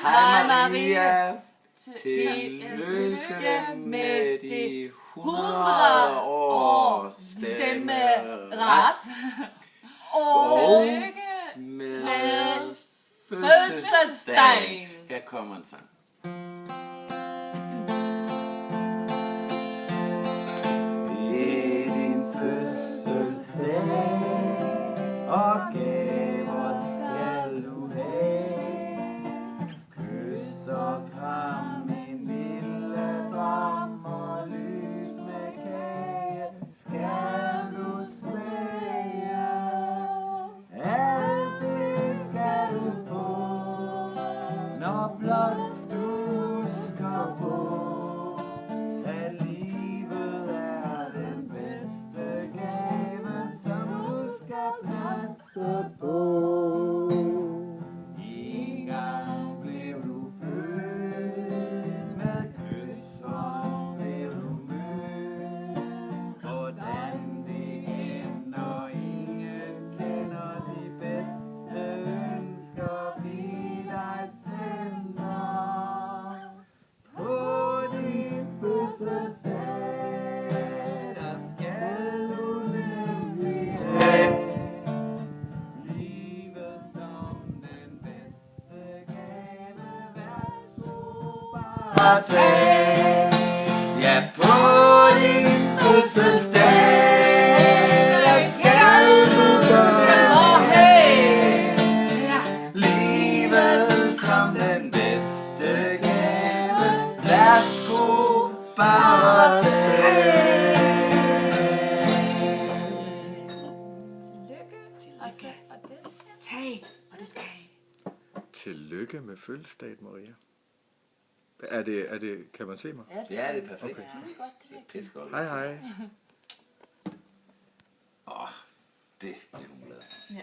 Hej Maria. Tillykke med de 100 års stemmeret. Og med fødselsdagen. Her kommer en sang. Det er din fødselsdag, og gaver skal du have. Kys og kram, en lille dram og lys med kage. Skal du smage, alt det skal du få, når blot du husker på, at livet er den bedste gave, som du skal passe på. En gang blev du født, med kys og blev du mødt. Hvordan det ender, ingen kender de bedste ønsker, vi dig sender. På din fødselsdag, der skal du nemlig have livet som den bedste gave. Værsgo bare tag. Ja, på din fødselsdag, der skal du have livet som den bedste gave. Værsgo bare tag. Tag, og du skal have. Tillykke med fødselsdagen, Maria. Kan man se mig? Det er det perfekt. Skide godt, det Det er der. pissegodt. Hej, hej. Det bliver hun glad. Ja.